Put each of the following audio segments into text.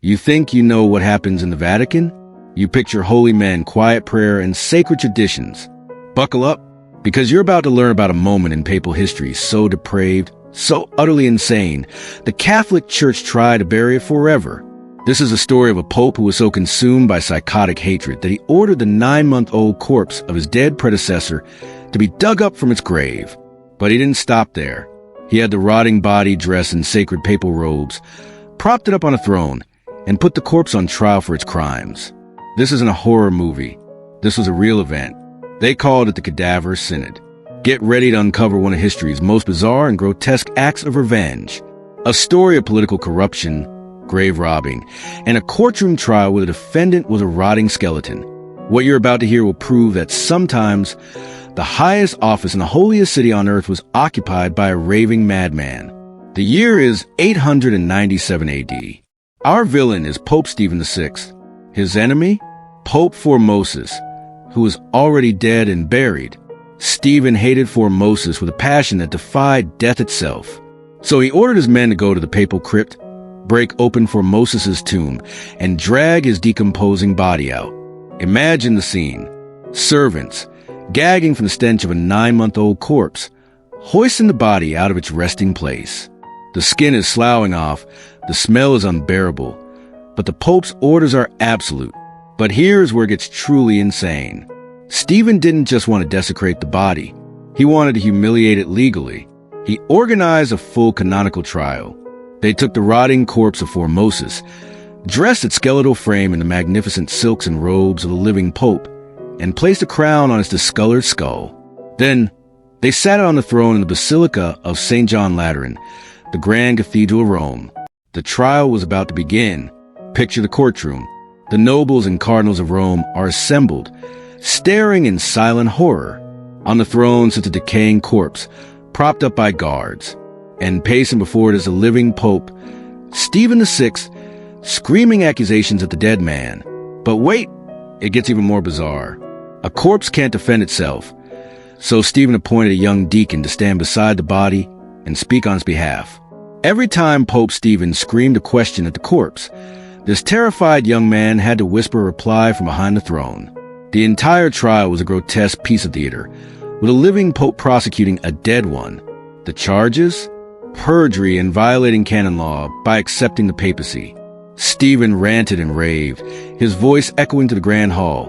You think you know what happens in the Vatican? You picture holy men, quiet prayer, and sacred traditions. Buckle up, because you're about to learn about a moment in papal history so depraved, so utterly insane, the Catholic Church tried to bury it forever. This is a story of a pope who was so consumed by psychotic hatred that he ordered the 9-month-old corpse of his dead predecessor to be dug up from its grave. But he didn't stop there. He had the rotting body dressed in sacred papal robes, propped it up on a throne, and put the corpse on trial for its crimes. This isn't a horror movie. This was a real event. They called it the Cadaver Synod. Get ready to uncover one of history's most bizarre and grotesque acts of revenge. A story of political corruption, grave robbing, and a courtroom trial where the defendant was a rotting skeleton. What you're about to hear will prove that sometimes the highest office in the holiest city on earth was occupied by a raving madman. The year is 897 AD. Our villain is Pope Stephen VI. His enemy, Pope Formosus, who was already dead and buried. Stephen hated Formosus with a passion that defied death itself. So he ordered his men to go to the papal crypt, break open Formosus's tomb, and drag his decomposing body out. Imagine the scene. Servants, gagging from the stench of a 9-month-old corpse, hoisting the body out of its resting place. The skin is sloughing off, the smell is unbearable, but the Pope's orders are absolute. But here's where it gets truly insane. Stephen didn't just want to desecrate the body. He wanted to humiliate it legally. He organized a full canonical trial. They took the rotting corpse of Formosus, dressed its skeletal frame in the magnificent silks and robes of the living Pope, and placed a crown on its discolored skull. Then, they sat it on the throne in the Basilica of St. John Lateran, the Grand Cathedral of Rome. The trial was about to begin. Picture the courtroom. The nobles and cardinals of Rome are assembled, staring in silent horror. On the throne sits a decaying corpse, propped up by guards. And pacing before it is a living Pope, Stephen VI, screaming accusations at the dead man. But wait, it gets even more bizarre. A corpse can't defend itself, so Stephen appointed a young deacon to stand beside the body and speak on its behalf. Every time Pope Stephen screamed a question at the corpse, this terrified young man had to whisper a reply from behind the throne. The entire trial was a grotesque piece of theater, with a living Pope prosecuting a dead one. The charges? Perjury and violating canon law by accepting the papacy. Stephen ranted and raved, his voice echoing to the grand hall,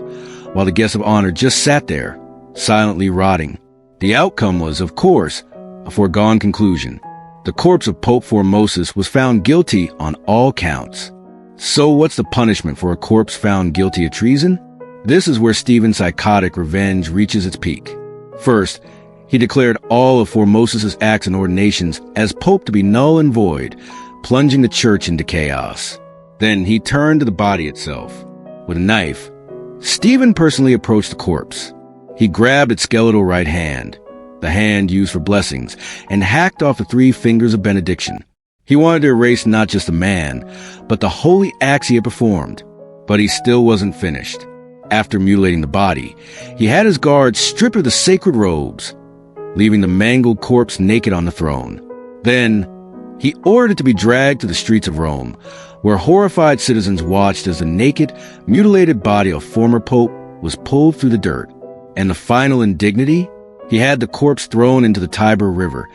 while the guests of honor just sat there, silently rotting. The outcome was, of course, a foregone conclusion. The corpse of Pope Formosus was found guilty on all counts. So what's the punishment for a corpse found guilty of treason? This is where Stephen's psychotic revenge reaches its peak. First, he declared all of Formosus's acts and ordinations as Pope to be null and void, plunging the church into chaos. Then he turned to the body itself. With a knife, Stephen personally approached the corpse. He grabbed its skeletal right hand, the hand used for blessings, and hacked off the 3 fingers of benediction. He wanted to erase not just the man, but the holy acts he had performed. But he still wasn't finished. After mutilating the body, he had his guards strip of the sacred robes, leaving the mangled corpse naked on the throne. Then, he ordered it to be dragged to the streets of Rome, where horrified citizens watched as the naked, mutilated body of former Pope was pulled through the dirt. And the final indignity? He had the corpse thrown into the Tiber River,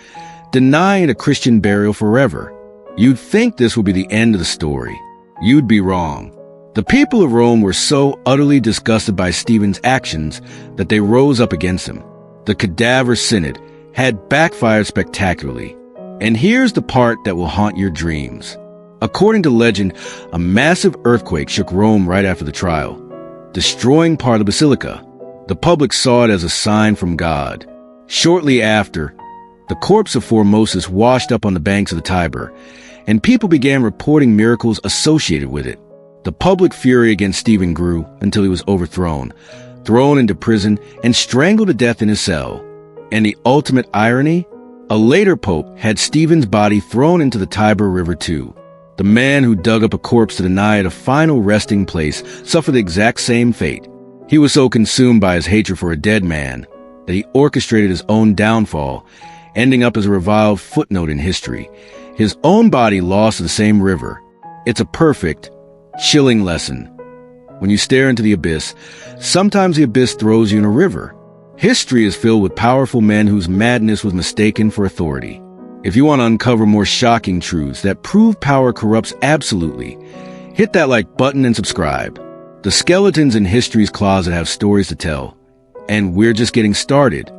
denying a Christian burial forever. You'd think this would be the end of the story. You'd be wrong. The people of Rome were so utterly disgusted by Stephen's actions that they rose up against him. The Cadaver Synod had backfired spectacularly. And here's the part that will haunt your dreams. According to legend, a massive earthquake shook Rome right after the trial, destroying part of the basilica. The public saw it as a sign from God. Shortly after, the corpse of Formosus washed up on the banks of the Tiber, and people began reporting miracles associated with it. The public fury against Stephen grew until he was overthrown, thrown into prison, and strangled to death in his cell. And the ultimate irony? A later pope had Stephen's body thrown into the Tiber River too. The man who dug up a corpse to deny it a final resting place suffered the exact same fate. He was so consumed by his hatred for a dead man that he orchestrated his own downfall, ending up as a reviled footnote in history. His own body lost to the same river. It's a perfect Chilling lesson. When you stare into the abyss, sometimes the abyss throws you in a river. History is filled with powerful men whose madness was mistaken for authority. If you want to uncover more shocking truths that prove power corrupts absolutely, hit that like button and subscribe. The skeletons in history's closet have stories to tell, and we're just getting started.